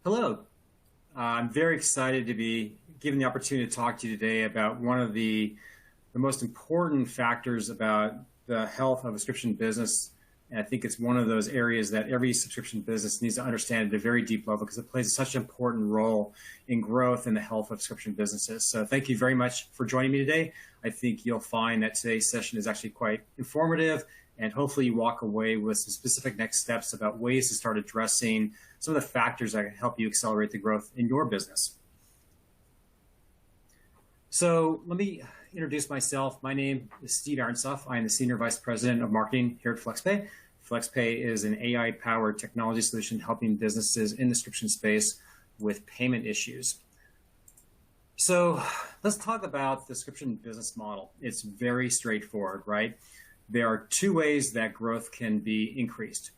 Hello. I'm very excited to be given the opportunity to talk to you today about one of the most important factors about the health of a subscription business. And I think it's one of those areas that every subscription business needs to understand at a very deep level because it plays such an important role in growth and the health of subscription businesses. So thank you very much for joining me today. I think you'll find that today's session is actually quite informative, and hopefully you walk away with some specific next steps about ways to start addressing some of the factors that can help you accelerate the growth in your business. So let me introduce myself. My name is Steve Arnsoff. I am the Senior Vice President of Marketing here at FlexPay. FlexPay is an AI-powered technology solution helping businesses in the subscription space with payment issues. So let's talk about the subscription business model. It's very straightforward, right? There are two ways that growth can be increased.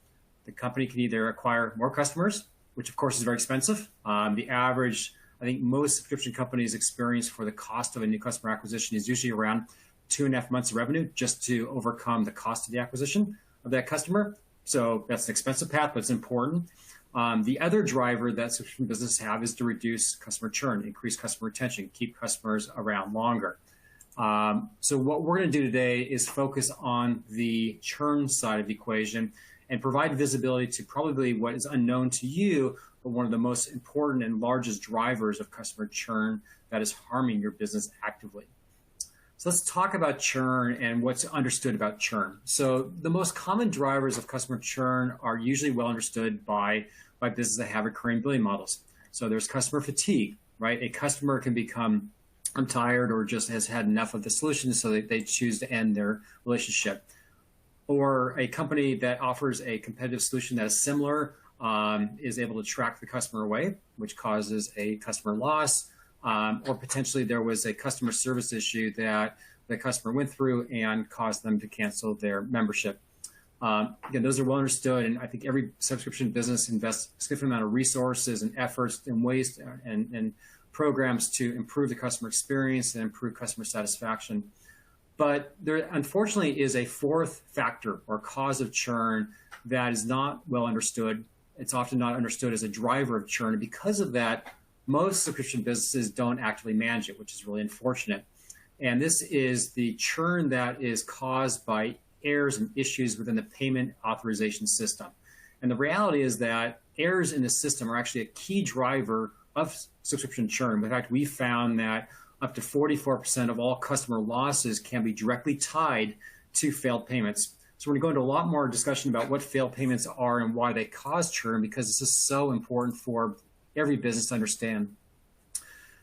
The company can either acquire more customers, which of course is very expensive. The average, I think most subscription companies experience for the cost of a new customer acquisition is usually around 2.5 months of revenue just to overcome the cost of the acquisition of that customer. So that's an expensive path, but it's important. The other driver that subscription businesses have is to reduce customer churn, increase customer retention, keep customers around longer. So what we're going to do today is focus on the churn side of the equation and provide visibility to probably what is unknown to you, but one of the most important and largest drivers of customer churn that is harming your business actively. So let's talk about churn and what's understood about churn. So the most common drivers of customer churn are usually well understood by businesses that have recurring billing models. So there's customer fatigue, right? A customer can become tired or just has had enough of the solution, so they choose to end their relationship. Or a company that offers a competitive solution that is similar is able to track the customer away, which causes a customer loss. Or potentially there was a customer service issue that the customer went through and caused them to cancel their membership. Again, those are well understood, and I think every subscription business invests a significant amount of resources and efforts and ways and programs to improve the customer experience and improve customer satisfaction. But there, unfortunately, is a fourth factor or cause of churn that is not well understood. It's often not understood as a driver of churn. And because of that, most subscription businesses don't actively manage it, which is really unfortunate. And this is the churn that is caused by errors and issues within the payment authorization system. And the reality is that errors in the system are actually a key driver of subscription churn. In fact, we found that up to 44% of all customer losses can be directly tied to failed payments. So we're going to go into a lot more discussion about what failed payments are and why they cause churn, because this is so important for every business to understand.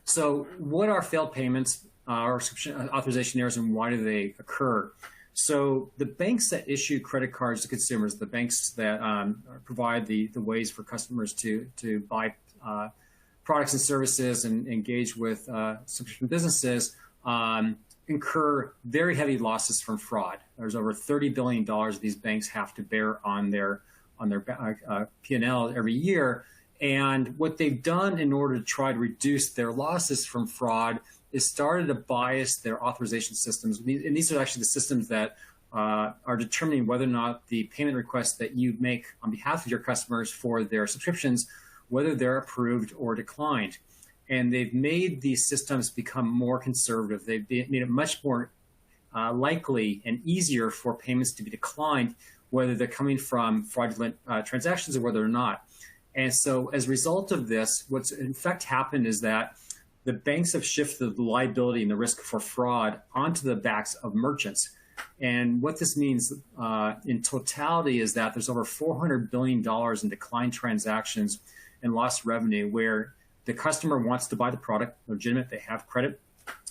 So what are failed payments or subscription authorization errors, and why do they occur? So the banks that issue credit cards to consumers, the banks that provide the ways for customers to buy products and services and engage with subscription businesses, incur very heavy losses from fraud. There's over $30 billion these banks have to bear on their P&L every year. And what they've done in order to try to reduce their losses from fraud is started to bias their authorization systems. And these are actually the systems that are determining whether or not the payment requests that you make on behalf of your customers for their subscriptions, whether they're approved or declined. And they've made these systems become more conservative. They've made it much more likely and easier for payments to be declined, whether they're coming from fraudulent transactions or whether or not. And so as a result of this, what's in fact happened is that the banks have shifted the liability and the risk for fraud onto the backs of merchants. And what this means in totality is that there's over $400 billion in declined transactions and lost revenue, where the customer wants to buy the product, legitimate, they have credit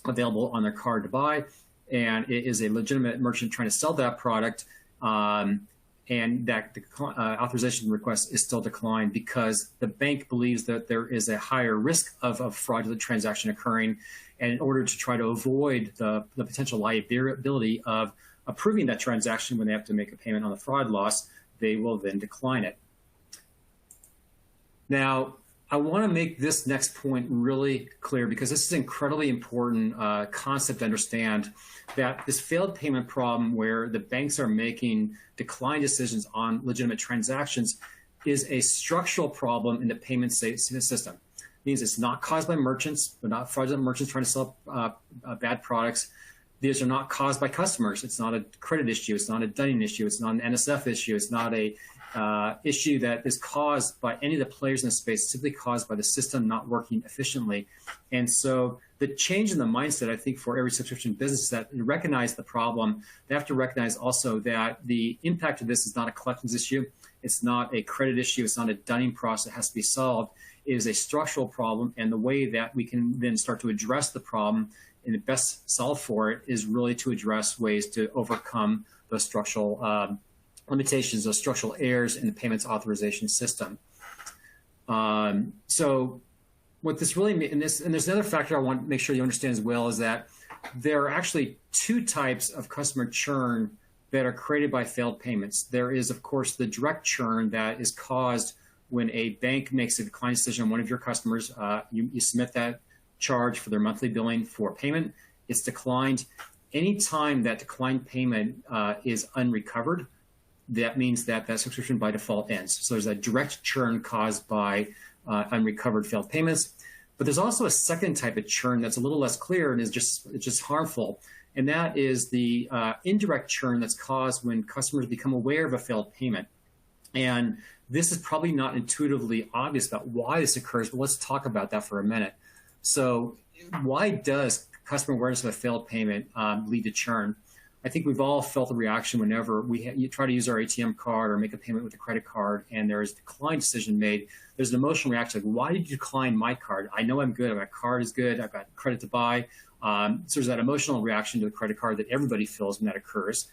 available on their card to buy, and it is a legitimate merchant trying to sell that product, and that the authorization request is still declined because the bank believes that there is a higher risk of a fraudulent transaction occurring. And in order to try to avoid the potential liability of approving that transaction when they have to make a payment on the fraud loss, they will then decline it. Now, I want to make this next point really clear because this is an incredibly important concept to understand, that this failed payment problem where the banks are making decline decisions on legitimate transactions is a structural problem in the payment system. It means it's not caused by merchants. They're not fraudulent merchants trying to sell bad products. These are not caused by customers. It's not a credit issue. It's not a Dunning issue. It's not an NSF issue. It's not a issue that is caused by any of the players in the space. It's simply caused by the system not working efficiently. And so the change in the mindset, I think, for every subscription business is that they recognize the problem. They have to recognize also that the impact of this is not a collections issue. It's not a credit issue. It's not a Dunning process that has to be solved. It is a structural problem. And the way that we can then start to address the problem and the best solve for it is really to address ways to overcome those structural limitations, those structural errors in the payments authorization system. So what this really means, and there's another factor I want to make sure you understand as well, is that there are actually two types of customer churn that are created by failed payments. There is, of course, the direct churn that is caused when a bank makes a decline decision on one of your customers. You submit that charge for their monthly billing for payment. It's declined. Anytime that declined payment is unrecovered, that means that that subscription by default ends. So there's a direct churn caused by unrecovered failed payments. But there's also a second type of churn that's a little less clear and is just harmful. And that is the indirect churn that's caused when customers become aware of a failed payment. And this is probably not intuitively obvious about why this occurs, but let's talk about that for a minute. So why does customer awareness of a failed payment lead to churn? I think we've all felt the reaction whenever you try to use our ATM card or make a payment with a credit card and there is a decline decision made. There's an emotional reaction like, why did you decline my card? I know I'm good. My card is good. I've got credit to buy. So there's that emotional reaction to the credit card that everybody feels when that occurs.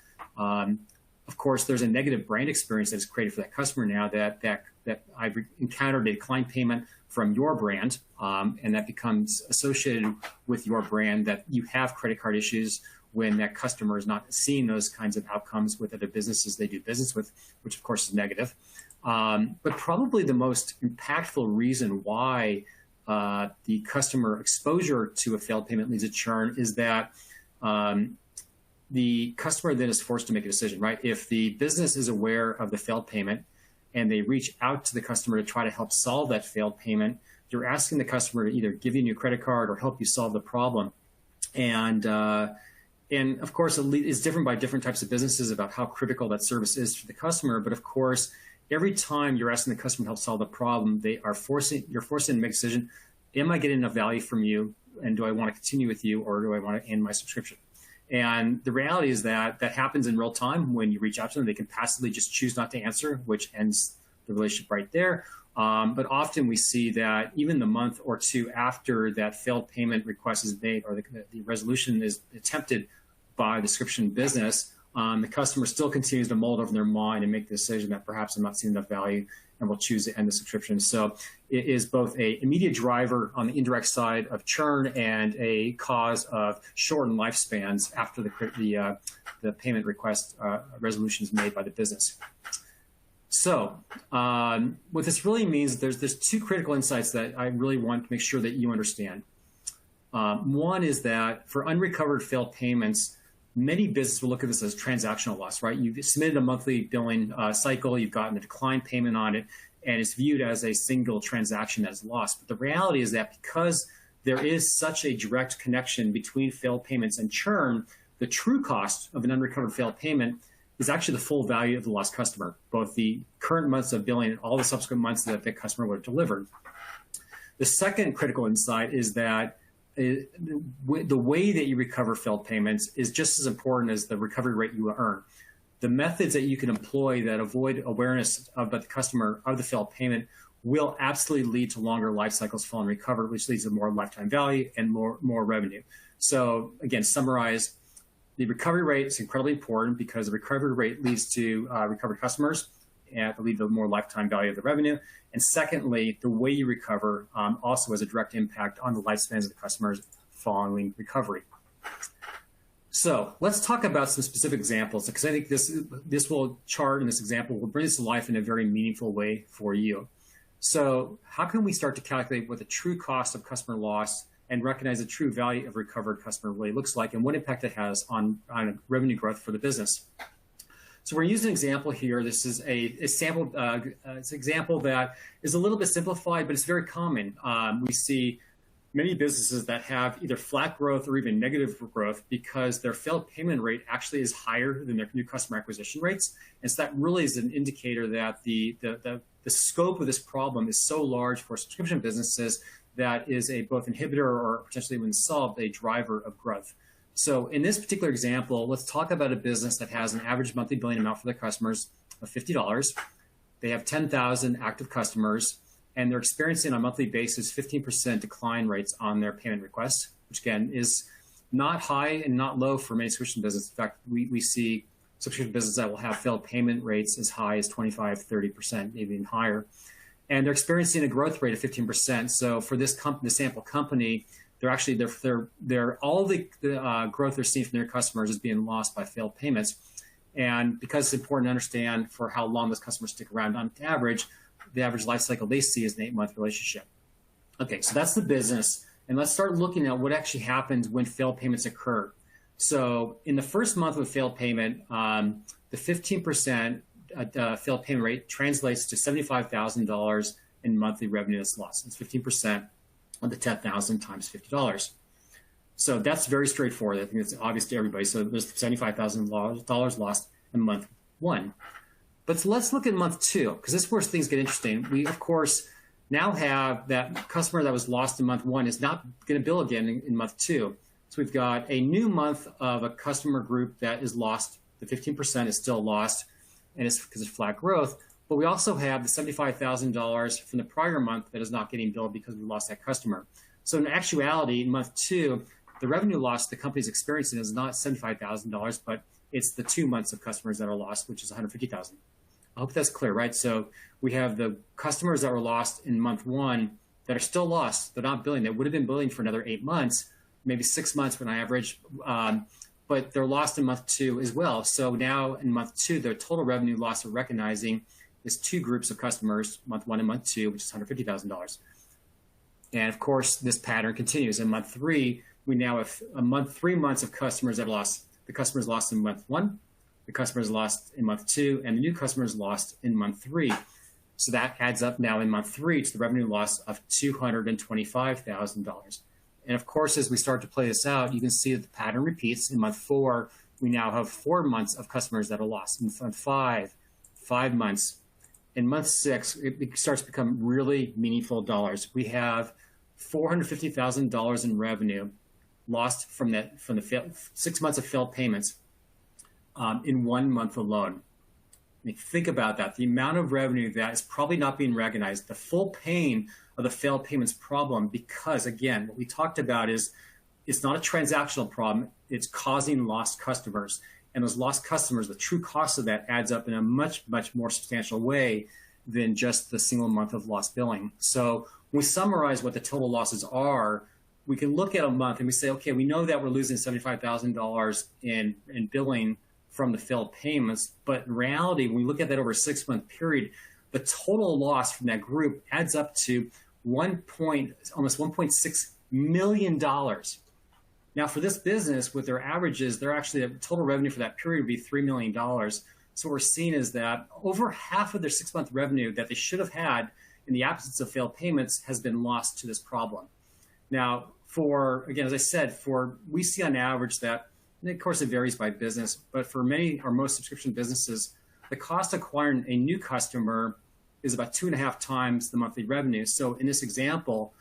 Of course, there's a negative brand experience that is created for that customer now that I've encountered a decline payment from your brand, and that becomes associated with your brand, that you have credit card issues when that customer is not seeing those kinds of outcomes with other businesses they do business with, which of course is negative. But probably the most impactful reason why the customer exposure to a failed payment leads to churn is that the customer then is forced to make a decision, right? If the business is aware of the failed payment and they reach out to the customer to try to help solve that failed payment, you're asking the customer to either give you a new credit card or help you solve the problem. And of course, it's different by different types of businesses about how critical that service is to the customer. But of course, every time you're asking the customer to help solve the problem, you're forcing them to make a decision. Am I getting enough value from you? And do I want to continue with you, or do I want to end my subscription? And the reality is that that happens in real time. When you reach out to them, they can passively just choose not to answer, which ends the relationship right there. But often we see that even the month or two after that failed payment request is made, or the resolution is attempted by the subscription business, the customer still continues to mull it over in their mind and make the decision that perhaps I'm not seeing enough value and will choose to end the subscription. So it is both a immediate driver on the indirect side of churn and a cause of shortened lifespans after the payment request resolution is made by the business. So what this really means, there's two critical insights that I really want to make sure that you understand. One is that for unrecovered failed payments, many businesses will look at this as transactional loss, right? You've submitted a monthly billing cycle, you've gotten a decline payment on it, and it's viewed as a single transaction as lost. But the reality is that because there is such a direct connection between failed payments and churn, the true cost of an unrecovered failed payment is actually the full value of the lost customer, both the current months of billing and all the subsequent months that the customer would have delivered. The second critical insight is that the way that you recover failed payments is just as important as the recovery rate you earn. The methods that you can employ that avoid awareness of the customer of the failed payment will absolutely lead to longer life cycles following recovery, which leads to more lifetime value and more revenue. So again, summarize, the recovery rate is incredibly important because the recovery rate leads to recovered customers and lead to more lifetime value of the revenue. And secondly, the way you recover also has a direct impact on the lifespans of the customers following recovery. So let's talk about some specific examples, because I think this will chart and this example will bring this to life in a very meaningful way for you. So how can we start to calculate what the true cost of customer loss and recognize the true value of recovered customer really looks like and what impact it has on revenue growth for the business? So we're using an example here. This is a sample it's an example that is a little bit simplified, but it's very common. We see many businesses that have either flat growth or even negative growth because their failed payment rate actually is higher than their new customer acquisition rates. And so that really is an indicator that the scope of this problem is so large for subscription businesses that is a both inhibitor or potentially when solved a driver of growth. So in this particular example, let's talk about a business that has an average monthly billing amount for their customers of $50. They have 10,000 active customers, and they're experiencing on a monthly basis 15% decline rates on their payment requests, which again is not high and not low for many subscription businesses. In fact, we see subscription businesses that will have failed payment rates as high as 25, 30%, maybe even higher. And they're experiencing a growth rate of 15%. So for this the sample company, they're actually all the growth they're seeing from their customers is being lost by failed payments. And because it's important to understand for how long those customers stick around, on average, the average life cycle they see is an 8-month relationship. Okay, so that's the business. And let's start looking at what actually happens when failed payments occur. So in the first month of a failed payment, the 15% failed payment rate translates to $75,000 in monthly revenue that's lost. It's 15% of the 10,000 times $50. So that's very straightforward. I think it's obvious to everybody. So there's $75,000 lost in month one. But let's look at month two, because this is where things get interesting. We, of course, now have that customer that was lost in month one is not going to bill again in month two. So we've got a new month of a customer group that is lost. The 15% is still lost, and it's because of flat growth. But we also have the $75,000 from the prior month that is not getting billed because we lost that customer. So in actuality, in month two, the revenue loss the company's experiencing is not $75,000, but it's the 2 months of customers that are lost, which is $150,000. I hope that's clear, right? So we have the customers that were lost in month one that are still lost. They're not billing. They would have been billing for another 8 months, maybe 6 months on average, but they're lost in month two as well. So now in month two, the total revenue loss we're recognizing is 2 groups of customers, month one and month two, which is $150,000. And of course, this pattern continues. In month three, we now have 3 months of customers that are lost. The customers lost in month one, the customers lost in month two, and the new customers lost in month three. So that adds up now in month three to the revenue loss of $225,000. And of course, as we start to play this out, you can see that the pattern repeats. In month four, we now have 4 months of customers that are lost. In month five, 5 months. In month six, it starts to become really meaningful dollars. We have $450,000 in revenue lost from the 6 months of failed payments in 1 month alone. I mean, think about that. The amount of revenue that is probably not being recognized, the full pain of the failed payments problem, because again, what we talked about is it's not a transactional problem. It's causing lost customers. And those lost customers, the true cost of that adds up in a much, much more substantial way than just the single month of lost billing. So when we summarize what the total losses are, we can look at a month and we say, okay, we know that we're losing $75,000 in billing from the failed payments. But in reality, when we look at that over a 6-month period, the total loss from that group adds up to almost $1.6 million. Now, for this business, with their averages, they're actually, the total revenue for that period would be $3 million. So what we're seeing is that over half of their 6-month revenue that they should have had in the absence of failed payments has been lost to this problem. Now, again, as I said, we see on average that, and of course it varies by business, but for many or most subscription businesses, the cost of acquiring a new customer is about 2.5 times the monthly revenue. So in this example,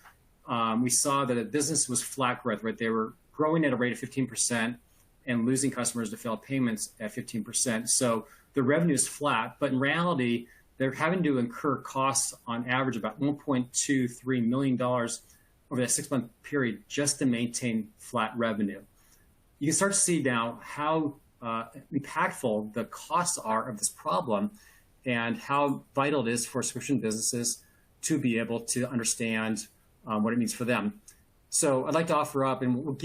we saw that a business was flat growth, right? They were growing at a rate of 15% and losing customers to failed payments at 15%. So the revenue is flat, but in reality, they're having to incur costs on average about $1.23 million over that 6-month period just to maintain flat revenue. You can start to see now how impactful the costs are of this problem and how vital it is for subscription businesses to be able to understand what it means for them. So I'd like to offer up, and we'll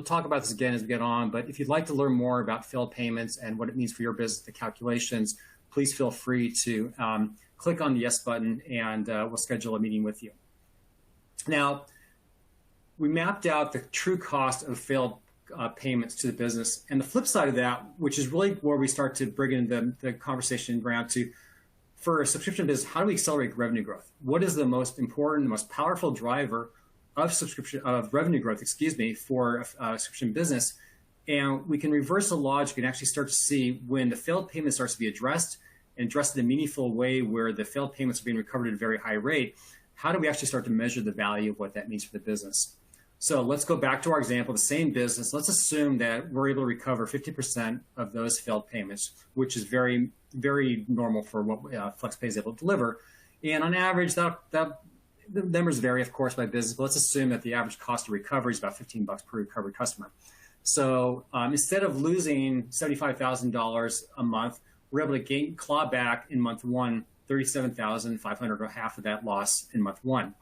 talk about this again as we get on, but if you'd like to learn more about failed payments and what it means for your business, the calculations, please feel free to click on the yes button and we'll schedule a meeting with you. Now, we mapped out the true cost of failed payments to the business. And the flip side of that, which is really where we start to bring in the conversation around to, for a subscription business, how do we accelerate revenue growth? What is the most important, the most powerful driver of revenue growth, for a subscription business? And we can reverse the logic and actually start to see when the failed payment starts to be addressed and addressed in a meaningful way where the failed payments are being recovered at a very high rate. How do we actually start to measure the value of what that means for the business? So let's go back to our example, the same business. Let's assume that we're able to recover 50% of those failed payments, which is very, very normal for what FlexPay is able to deliver. And on average, the numbers vary, of course, by business, but let's assume that the average cost of recovery is about $15 per recovered customer. So instead of losing $75,000 a month, we're able to claw back in month one $37,500, or half of that loss in month one.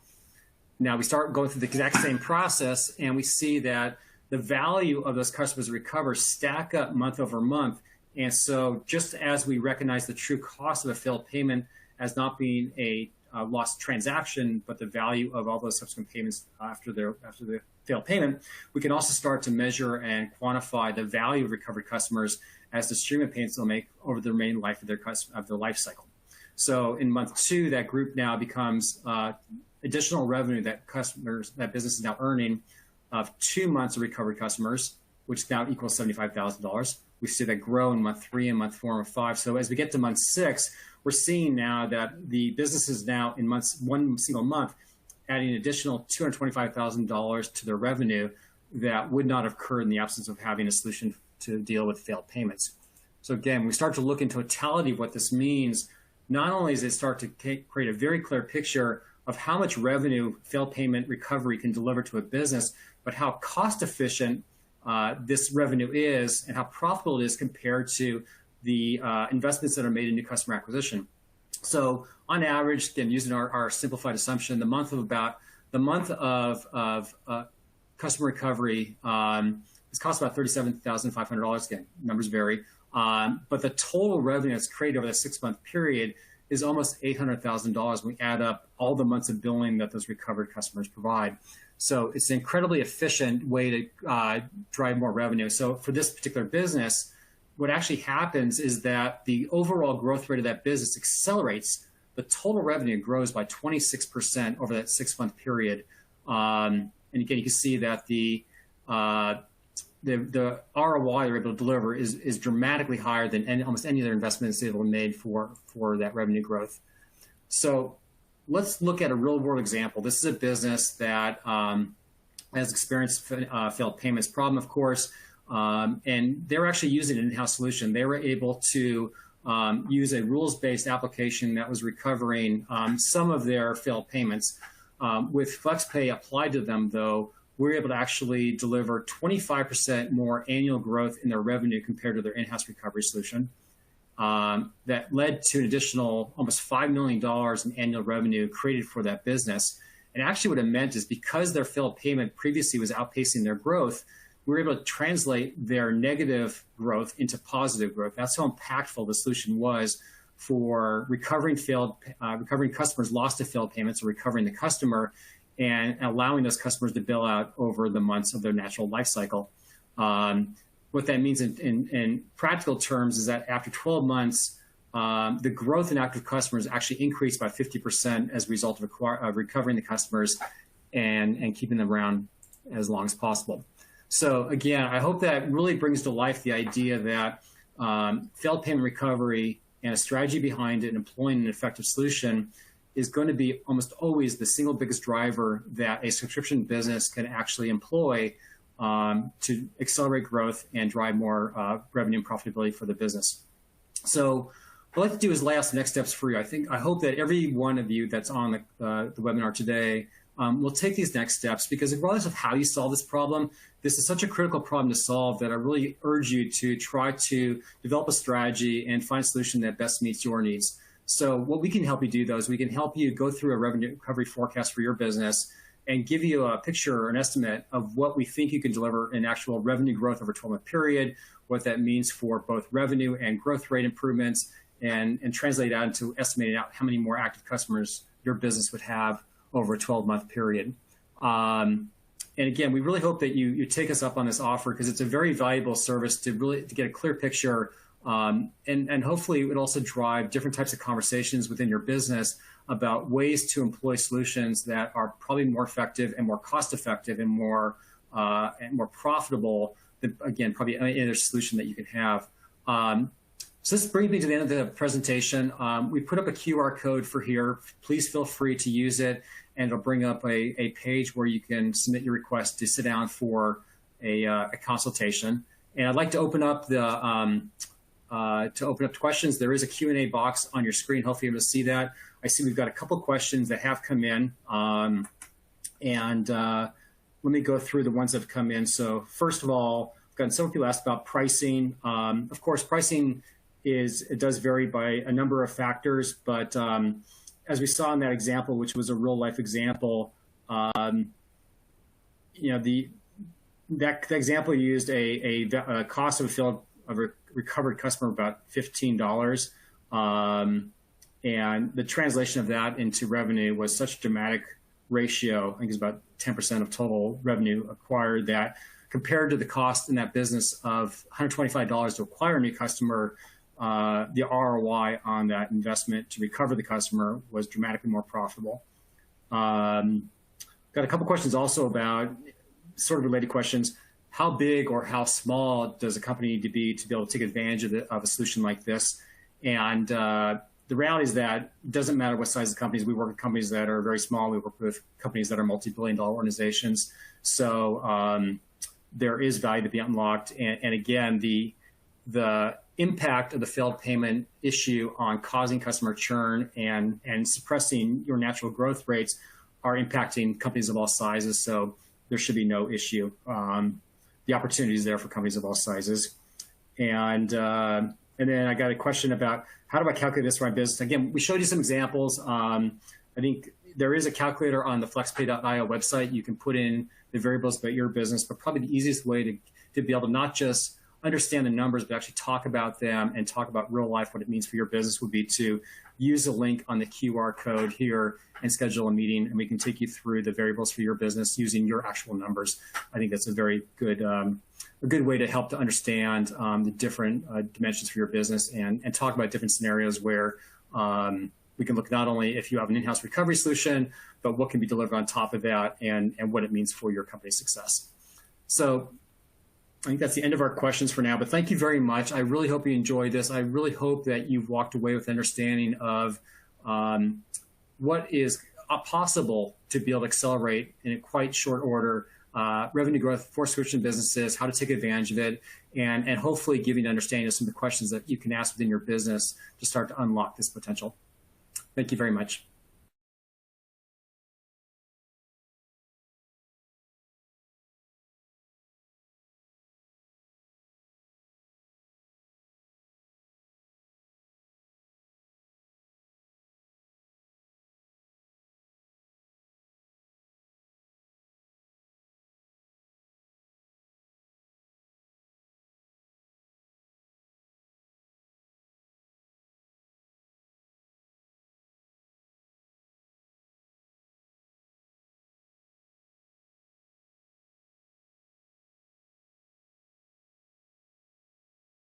Now we start going through the exact same process, and we see that the value of those customers recover stack up month over month. And so just as we recognize the true cost of a failed payment as not being a lost transaction, but the value of all those subsequent payments after the failed payment, we can also start to measure and quantify the value of recovered customers as the stream of payments they'll make over the remaining life of their life cycle. So in month two, that group now becomes additional revenue that business is now earning of 2 months of recovered customers, which now equals $75,000. We see that grow in month 3 and month 4 and month 5. So as we get to month 6, we're seeing now that the business is now in one single month adding an additional $225,000 to their revenue that would not have occurred in the absence of having a solution to deal with failed payments. So again, we start to look in totality of what this means. Not only does it start to create a very clear picture of how much revenue failed payment recovery can deliver to a business, but how cost efficient this revenue is and how profitable it is compared to the investments that are made in new customer acquisition. So on average, again, using our simplified assumption, the month of customer recovery is cost about $37,500. Again, numbers vary. But the total revenue that's created over that 6-month period is almost $800,000 when we add up all the months of billing that those recovered customers provide. So it's an incredibly efficient way to drive more revenue. So for this particular business, what actually happens is that the overall growth rate of that business accelerates. The total revenue grows by 26% over that 6-month period. And again, you can see that the ROI they're able to deliver is dramatically higher than almost any other investments they've ever made for that revenue growth. So let's look at a real world example. This is a business that has experienced failed payments problem, of course, and they're actually using an in-house solution. They were able to use a rules-based application that was recovering some of their failed payments. With FlexPay applied to them, though, we're able to actually deliver 25% more annual growth in their revenue compared to their in-house recovery solution. That led to an additional almost $5 million in annual revenue created for that business. And actually what it meant is because their failed payment previously was outpacing their growth, we were able to translate their negative growth into positive growth. That's how impactful the solution was for recovering customers lost to failed payments or recovering the customer and allowing those customers to bill out over the months of their natural life cycle. What that means in practical terms is that after 12 months, the growth in active customers actually increased by 50% as a result of recovering the customers and keeping them around as long as possible. So again, I hope that really brings to life the idea that failed payment recovery and a strategy behind it and employing an effective solution is going to be almost always the single biggest driver that a subscription business can actually employ to accelerate growth and drive more revenue and profitability for the business. So what I'd like to do is lay out some next steps for you. I hope that every one of you that's on the webinar today will take these next steps, because regardless of how you solve this problem, this is such a critical problem to solve that I really urge you to try to develop a strategy and find a solution that best meets your needs. So what we can help you do, though, is we can help you go through a revenue recovery forecast for your business and give you a picture or an estimate of what we think you can deliver in actual revenue growth over a 12-month period, what that means for both revenue and growth rate improvements, and translate out into estimating out how many more active customers your business would have over a 12-month period. And again, we really hope that you take us up on this offer because it's a very valuable service to get a clear picture, and hopefully it would also drive different types of conversations within your business about ways to employ solutions that are probably more effective and more cost effective and more profitable than, again, probably any other solution that you can have. So this brings me to the end of the presentation. We put up a QR code for here. Please feel free to use it, and it'll bring up a page where you can submit your request to sit down for a consultation. And I'd like to open up to questions. There is a Q&A box on your screen. Hopefully you're able to see that. I see we've got a couple questions that have come in, and let me go through the ones that have come in. So first of all, I've gotten several people asked about pricing. Of course, pricing it does vary by a number of factors, but as we saw in that example, which was a real life example, the example used a cost of a recovered customer about $15, and the translation of that into revenue was such a dramatic ratio. I think it's about 10% of total revenue acquired, that compared to the cost in that business of $125 to acquire a new customer, the ROI on that investment to recover the customer was dramatically more profitable. Got a couple questions also about sort of related questions. How big or how small does a company need to be able to take advantage of a solution like this? And the reality is that it doesn't matter what size of companies. We work with companies that are very small. We work with companies that are multi-billion-dollar organizations. So there is value to be unlocked. And again, the impact of the failed payment issue on causing customer churn and suppressing your natural growth rates are impacting companies of all sizes. So there should be no issue. The opportunity is there for companies of all sizes. And then I got a question about how do I calculate this for my business? Again, we showed you some examples. I think there is a calculator on the flexpay.io website. You can put in the variables about your business, but probably the easiest way to be able to not just understand the numbers, but actually talk about them and talk about real life, what it means for your business, would be to use a link on the QR code here and schedule a meeting, and we can take you through the variables for your business using your actual numbers. I think that's a very good way to help to understand the different dimensions for your business and talk about different scenarios where we can look not only if you have an in-house recovery solution, but what can be delivered on top of that and what it means for your company's success. So I think that's the end of our questions for now, but thank you very much. I really hope you enjoyed this. I really hope that you've walked away with understanding of what is possible to be able to accelerate in a quite short order revenue growth for subscription businesses, how to take advantage of it, and hopefully giving an understanding of some of the questions that you can ask within your business to start to unlock this potential. Thank you very much.